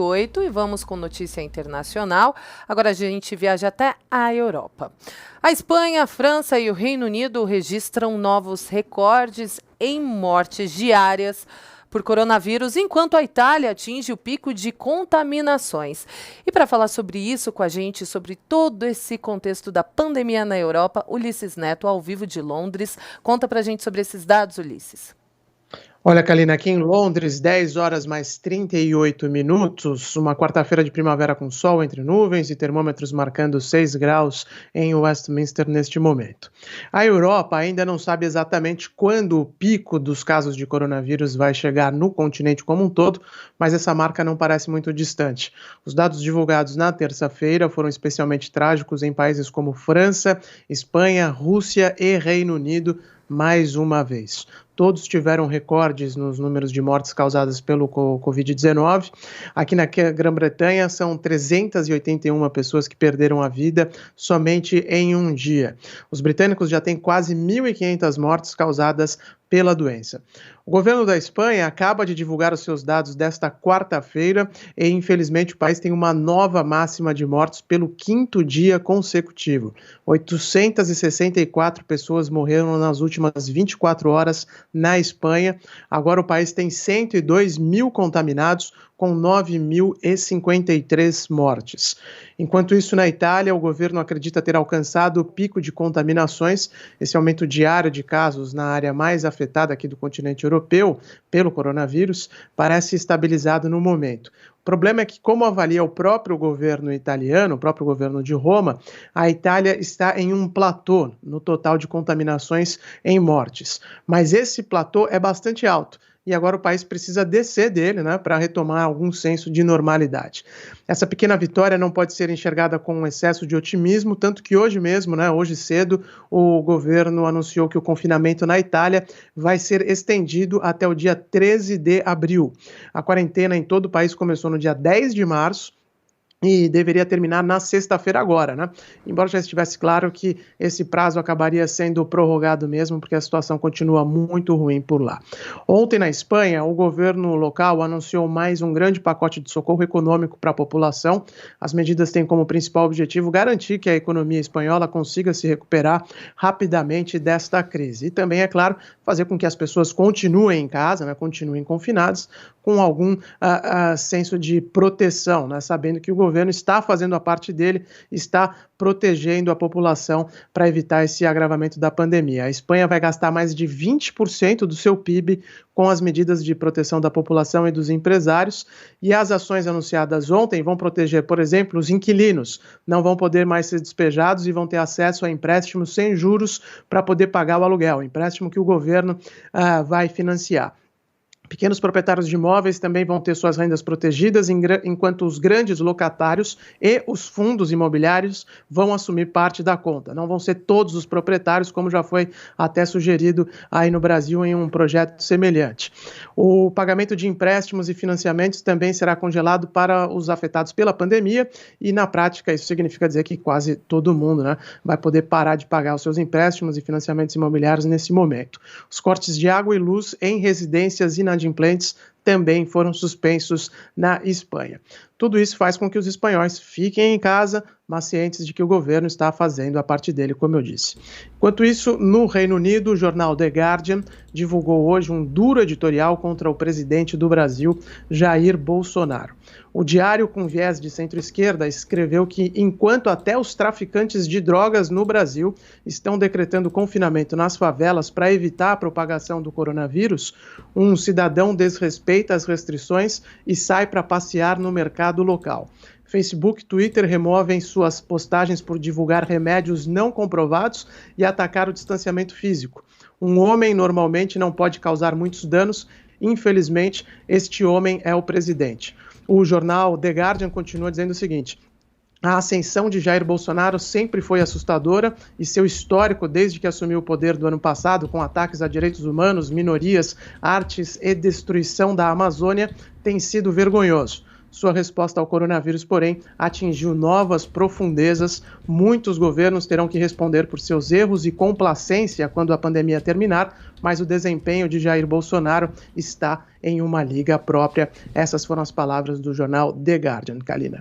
8 e vamos com notícia internacional. Agora a gente viaja até a Europa. A Espanha, a França e o Reino Unido registram novos recordes em mortes diárias por coronavírus, enquanto a Itália atinge o pico de contaminações. E para falar sobre isso com a gente, sobre todo esse contexto da pandemia na Europa, Ulisses Neto, ao vivo de Londres. Conta para a gente sobre esses dados, Ulisses. Olha, Kalina, aqui em Londres, 10 horas mais 38 minutos, uma quarta-feira de primavera com sol entre nuvens e termômetros marcando 6 graus em Westminster neste momento. A Europa ainda não sabe exatamente quando o pico dos casos de coronavírus vai chegar no continente como um todo, mas essa marca não parece muito distante. Os dados divulgados na terça-feira foram especialmente trágicos em países como França, Espanha, Rússia e Reino Unido, mais uma vez. Todos tiveram recordes nos números de mortes causadas pelo Covid-19. Aqui na Grã-Bretanha são 381 pessoas que perderam a vida somente em um dia. Os britânicos já têm quase 1.500 mortes causadas pela doença. O governo da Espanha acaba de divulgar os seus dados desta quarta-feira e, infelizmente, o país tem uma nova máxima de mortes pelo quinto dia consecutivo. 864 pessoas morreram nas últimas 24 horas na Espanha. Agora o país tem 102 mil contaminados, com 9.053 mortes. Enquanto isso, na Itália, o governo acredita ter alcançado o pico de contaminações. Esse aumento diário de casos na área mais afetada aqui do continente europeu pelo coronavírus parece estabilizado no momento. O problema é que, como avalia o próprio governo italiano, o próprio governo de Roma, a Itália está em um platô no total de contaminações em mortes. Mas esse platô é bastante alto. E agora o país precisa descer dele, para retomar algum senso de normalidade. Essa pequena vitória não pode ser enxergada com um excesso de otimismo, tanto que hoje mesmo, hoje cedo, o governo anunciou que o confinamento na Itália vai ser estendido até o dia 13 de abril. A quarentena em todo o país começou no dia 10 de março, e deveria terminar na sexta-feira agora, Embora já estivesse claro que esse prazo acabaria sendo prorrogado mesmo, porque a situação continua muito ruim por lá. Ontem, na Espanha, o governo local anunciou mais um grande pacote de socorro econômico para a população. As medidas têm como principal objetivo garantir que a economia espanhola consiga se recuperar rapidamente desta crise. E também, é claro, fazer com que as pessoas continuem em casa, continuem confinadas, com algum senso de proteção, sabendo que o governo está fazendo a parte dele, está protegendo a população para evitar esse agravamento da pandemia. A Espanha vai gastar mais de 20% do seu PIB com as medidas de proteção da população e dos empresários, e as ações anunciadas ontem vão proteger, por exemplo, os inquilinos, não vão poder mais ser despejados e vão ter acesso a empréstimos sem juros para poder pagar o aluguel, empréstimo que o governo vai financiar. Pequenos proprietários de imóveis também vão ter suas rendas protegidas, enquanto os grandes locatários e os fundos imobiliários vão assumir parte da conta. Não vão ser todos os proprietários, como já foi até sugerido aí no Brasil em um projeto semelhante. O pagamento de empréstimos e financiamentos também será congelado para os afetados pela pandemia e, na prática, isso significa dizer que quase todo mundo vai poder parar de pagar os seus empréstimos e financiamentos imobiliários nesse momento. Os cortes de água e luz em residências inadimplentes também foram suspensos na Espanha. Tudo isso faz com que os espanhóis fiquem em casa, mas cientes de que o governo está fazendo a parte dele, como eu disse. Enquanto isso, no Reino Unido, o jornal The Guardian divulgou hoje um duro editorial contra o presidente do Brasil, Jair Bolsonaro. O diário, com viés de centro-esquerda, escreveu que, enquanto até os traficantes de drogas no Brasil estão decretando confinamento nas favelas para evitar a propagação do coronavírus, um cidadão desrespeita as restrições e sai para passear no mercado local. Facebook e Twitter removem suas postagens por divulgar remédios não comprovados e atacar o distanciamento físico. Um homem normalmente não pode causar muitos danos. Infelizmente, este homem é o presidente. O jornal The Guardian continua dizendo o seguinte: a ascensão de Jair Bolsonaro sempre foi assustadora e seu histórico desde que assumiu o poder do ano passado, com ataques a direitos humanos, minorias, artes e destruição da Amazônia, tem sido vergonhoso. Sua resposta ao coronavírus, porém, atingiu novas profundezas. Muitos governos terão que responder por seus erros e complacência quando a pandemia terminar, mas o desempenho de Jair Bolsonaro está em uma liga própria. Essas foram as palavras do jornal The Guardian. Kalina.